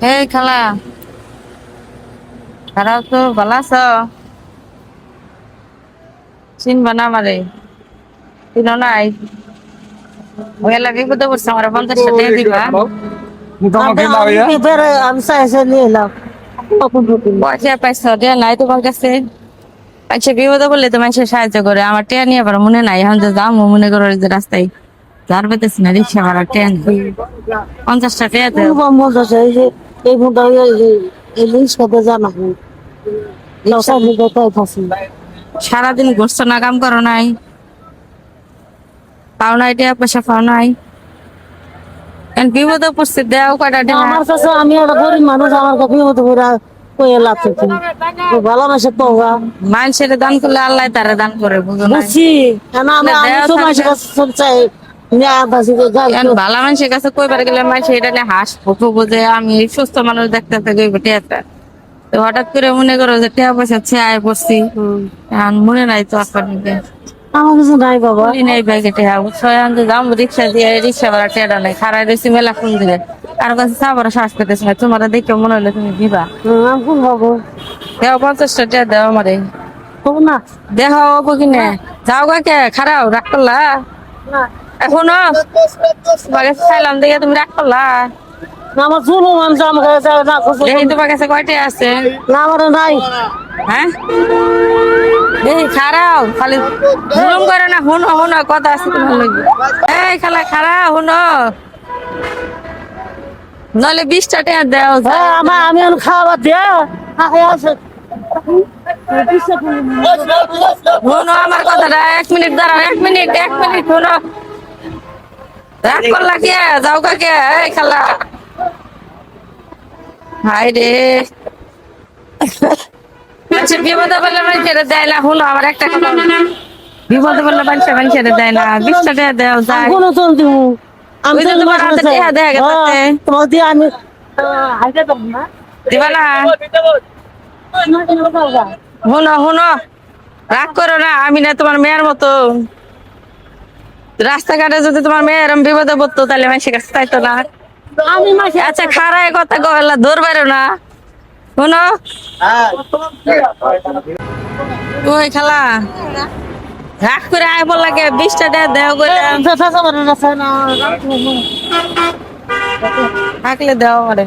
এই খালা, খারাপ তো ভালো আছো? চিনবা না আমারে? চিনো নাই? ওই লাগে বিপদে পড়ছে, আমার 50 টাকা দিবা। পয়সা পাইছো, টাকা নাই তোমার কাছে? আচ্ছা, বিপদে পড়লে তো মানুষের সাহায্য করে, আমার টাকা নিয়ে আবার মনে নাই। এখন যে যাও মনে করো যে রাস্তায় যার পেতেছি না, রিক্সা ভাড়া টাকা নেই। 50 টাকা দেও। সারাদিন ঘুরছো না, কাম করো নাই, পাও নাই টাকা পয়সা, পাও নাই। এখন বিপদে পড়ছে, দেও কয়টা টাকা। আমার কাছে আমি একটা গরিব মানুষ, আমার কাছে বিপদ করে কয়ে লাভ করছি ভালোবাসে তো মানুষের দান করলে আল্লাহ তারা দান করে, বুঝো না? বুঝছি কেন আমি আমি তো মানুষের কাছে সব চাই ভালো মানুষের কাছে কইবার গেলে মানুষ এটা নিয়ে হাসবো, তবু যে আমি সুস্থ মানুষ দেখতে থাকি টিয়াটা। তো হঠাৎ করে মনে করো যে টিয়া পয়সা ছেয়ে পড়ছি, এখন মনে নাই তো আপনার আমার কিছু নাই বাবা। নাই ব্যাগে টিয়া যাম রিক্সা দিয়ে, রিক্সা ভাড়া টিয়াটা নাই, খারাই রয়েছি মেলা ফোন দিলে কারো কাছে চা বড় শ্বাস পেতেছে না। তোমার দেখে মনে হলো তুমি দিবা। আমি কোন বাবু দেও 50 টাকা দেও আমারে। তবু না দেখা হবো কিনে যাও কাকে খারাও রাগ করলা এখনো? তোমাকে চাইলাম দেখে তুমি রাগ করলা? আমার শুনো মানুষ আমার কাছে দেখি তোমার কাছে কয়টা আছে? না আমার নাই। হ্যাঁ দেখি খারাও, খালি জুলুম করে না। হুনো হুনো কথা আছে তোমার লগে। এই খালা খারাও হুনো, নলে 20 টাকা দেও। আমার আমি খাবার দিয়া আছে হুনো আমার কথাটা, 1 মিনিট দাঁড়াও, 1 মিনিট 1 মিনিট হুনো। রাগ করলা কে? যাও কাকে? এই খালা, হাই রে, মানুষের বিপদে বললে মানুষের দেয় না। হুনো আমার একটা কথা, বিপদে বললে মানুষের দেয় না। 20 টাকা দেও যায়। কোনো চল দিব আমি ওই তো যে তোমার হাতে টিয়া দেয়া গেছে, তোমার দিয়ে আমি হাইতে দেব না দিবা না? হুনো হুনো, রাগ করো না, আমি না তোমার মেয়ের মতো। রাস্তাঘাটে যদি তোমার মেয়ে এরম বিপদে পড়তো তাহলে মানুষের কাছে চাইতো না। আমি মাসে আচ্ছা খারায় কথা কলা দৌড় বাইরো না। শুনো ওই খালা, রাগ করে আয় বললা কে? 20 টাকা দেও করে থাকলে দেও মানে।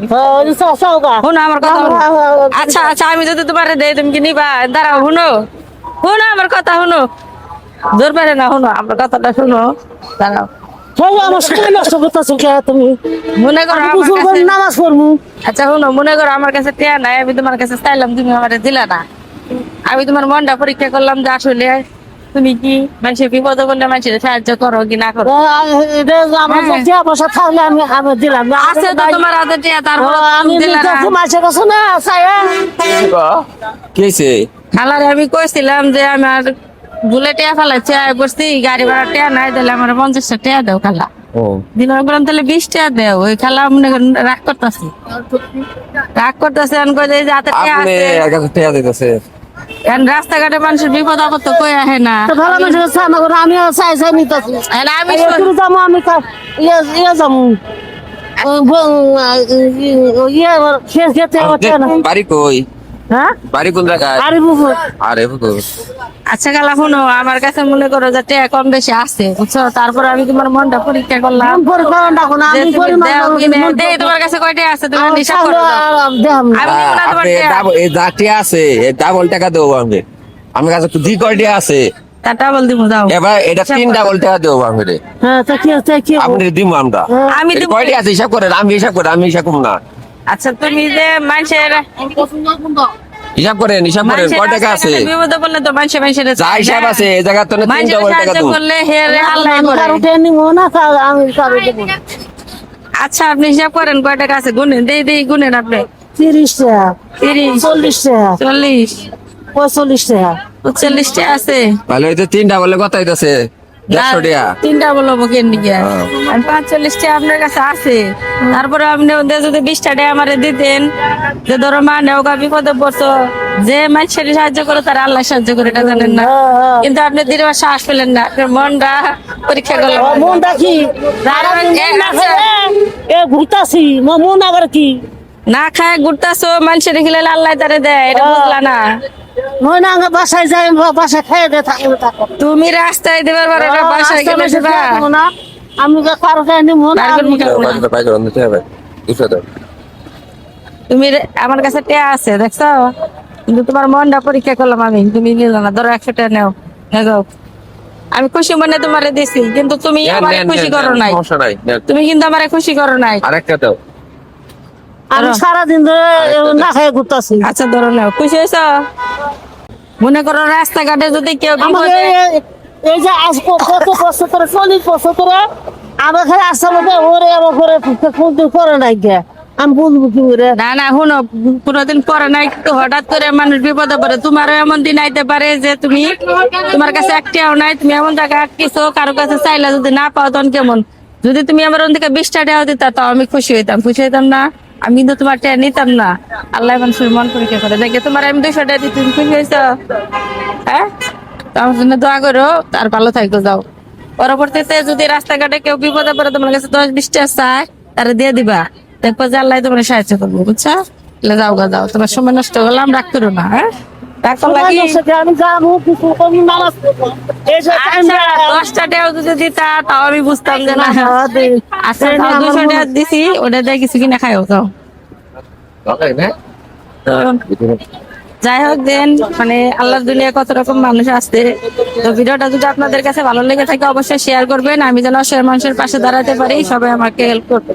শুনো আমার কথা শুনো। আচ্ছা আচ্ছা, আমি যদি তোমার দেই তুমি কি নিবা? দাঁড়াও শুনো, শুনো আমার কথা শুনো, জোর পারে না। শুনো আমার কথাটা শুনো, দাঁড়াও। আমার সময় নষ্ট করতেছো কে তুমি? মনে করো আমি আমার গোসল করে কাছে, নামাজ পড়বো। আচ্ছা শুনো, মনে করো আমার কাছে টিয়া নাই, আমি তোমার কাছে চাইলাম, তুমি আমার দিলা না। আমি তোমার মনটা পরীক্ষা করলাম যে আসলে তুমি কি মানুষের বিপদে বললে মানুষের সাহায্য করো কি না করো। আমার টিয়া পয়সা থাকলে আমি আমি দিলাম আছে তো তোমার হাতে টিয়া, তারপর আমি দিলা না। মাসের কাছে না চাই কি হয়েছে? খালারে আমি কইছিলাম যে আমার বুলে টিয়া ফেলাচ্ছে, বসছি গাড়ি ভাড়া টিয়া নাই, তাহলে আমার 50 টাকা দেও খালা। ও দিনের বললাম তাহলে 20 টাকা দেও। ওই খালা মনে করেন রাগ করতেছে, রাগ করতেছে। আমি কই যে হাতে টিয়া আপনি আছে, একা টেয়া দিতেছে। এখন রাস্তাঘাটে মানুষের বিপদ আপদ তো কই আহে না। ভালো মাসের কাছে আমি চাই চাই নিতেছি এখন আমি যাবো আমি ইয়ে যাবো ইয়ে শেষ যেতে বাড়ি কই? হ্যাঁ বাড়ি কোন জায়গায়? আরে বুঝো আরে বুঝো। আচ্ছা খালা শুনো, আমার কাছে মনে করো যে টাকা কম বেশি আছে, বুঝছো? তারপরে আমি তোমার মনটা পরীক্ষা করলাম যে তুমি দেও কি না। দেই তোমার কাছে কয়টা আছে তুমি হিসাব করো দাও। আমি দিব না তোমার আপনি টাকা। এই যা টিয়া আছে এই ডাবল টাকা দেবো আমি। আমার কাছে তো দুই কয় টিয়া আছে, টাকা বল দিব দাও। এবার এটা 3 ডাবল টাকা দেবো আমি রে। হ্যাঁ তা কি আপনি দিব আমরা। আমি দিব। কয়টি আছে হিসাব করেন, আমি হিসাব করেন, আমি হিসাব করব না। আচ্ছা তুমি যে মানুষের হিসাব করেন কয় টাকা আছে? বিপদে বললে তো মানুষের যা হিসাব আছে এই জায়গা তো 3 ডাবল টাকা দেবো। করলে হে রে আল্লাহ করে। আমি কারো দেবো না। আচ্ছা আপনি হিসাব করেন কয় টাকা আছে, গুনেন। দেই দেই গুনেন আপনি। 30 টাকা 30 40 টাকা 40 45 টাকা 45 টাকা আছে। ভালো হইতো 3 ডাবলে কত হইতাছে? 150 টাকা। 3টা বলবো কেন দিকে? আর 45 টাকা আপনার কাছে আছে, তারপরে আপনি ওদের যদি 20 টাকা আমারে দিতেন, যে ধরো মা নেওগা বিপদে পড়ছো, যে মানুষের সাহায্য করে তারা আল্লাহ সাহায্য করে, এটা জানেন না। কিন্তু আপনি দৃঢ় সাহস পেলেন না, আপনার মনটা পরীক্ষা করলাম। মনটা কি আচ্ছা, ঘুরতাছি মন আবার কি না খায় ঘুরতাছো মানুষের খেলে আল্লাহ তারে দেয় এটা বুঝলা না নয় না আমি বাসায় যাই বাসায় খেয়ে দিয়ে থাকবো থাকো তুমি রাস্তায় দেবার পারো না বাসায় গেলে দেবা না আমি তো কারো খাই নিব না বাইর করবি কেমন? বাজারে পাই করে নিতে হবে 200 দাও তুমি আমার কাছে টেয়া আছে দেখছো কিন্তু তোমার মনটা পরীক্ষা করলাম আমি তুমি নিলে না ধরো 100 টাকা নেও যাও আমি খুশি মনে তোমারে দিছি কিন্তু তুমি আমারে খুশি করো নাই সমস্যা নাই নেন। তুমি কিন্তু আমারে খুশি করো নাই আরেকটা দাও আমি সারাদিন ধরে না খেয়ে ঘুরতেছি আচ্ছা ধরো নাও খুশি হয়েছো মনে করো রাস্তাঘাটে যদি কেউ আমাকে বিপদে এই যে আজ কত বছর ধরে 40 বছর ধরে আমার খালি আসার মধ্যে ওরে আমার করে ফোন করে নাই গে আমি বুঝবো কি করে না না শুনো কোনোদিন পরে নাই কিন্তু হঠাৎ করে মানুষ বিপদে পড়ে তোমারও এমন দিন আইতে পারে যে তুমি তোমার কাছে একটাও নাই তুমি এমন জায়গায় আটকেছো কারো কাছে চাইলা যদি না পাও তখন কেমন যদি তুমি আমার ওন থেকে 20 টাকা দিতা তাও আমি খুশি হইতাম না আমি কিন্তু তোমার টাকা নিতাম না আল্লাহ মানুষের মন পরীক্ষা করে দেখে তোমার আমি 200 টাকা দিই তুমি খুশি হয়েছো হ্যাঁ তো আমার জন্য দোয়া করো তার ভালো থাকো যাও পরবর্তীতে যদি রাস্তাঘাটে কেউ বিপদে পড়ে তোমার কাছে 10-20 টাকা চায় তারা দিয়ে দিবা দেখবো যে আল্লাহ তোমার সাহায্য করবো বুঝছো যাও গা যাও তোমার সময় নষ্ট করলাম রাগ করো না হ্যাঁ রাগ করলা কি আমি যাবো কিছু কম নামাজ পড়বো। এই যে time আচ্ছা, টা- 10 টাকাও যদি দিতা তাও আমি বুঝতাম যে না আচ্ছা এই তাও আমার 200 টাকা মনে- দিছি ওটা দিয়ে কিছু কিনা খাইও যাও দরকার না তো যাই হোক দেন মানে আল্লাহর দুনিয়া কত রকম মানুষ আসছে তো ভিডিওটা যদি আপনাদের কাছে ভালো লেগে থাকে অবশ্যই শেয়ার করবেন আমি যেন অসহায় মানুষের পাশে দাঁড়াতে পারি সবাই আমাকে হেল্প করবে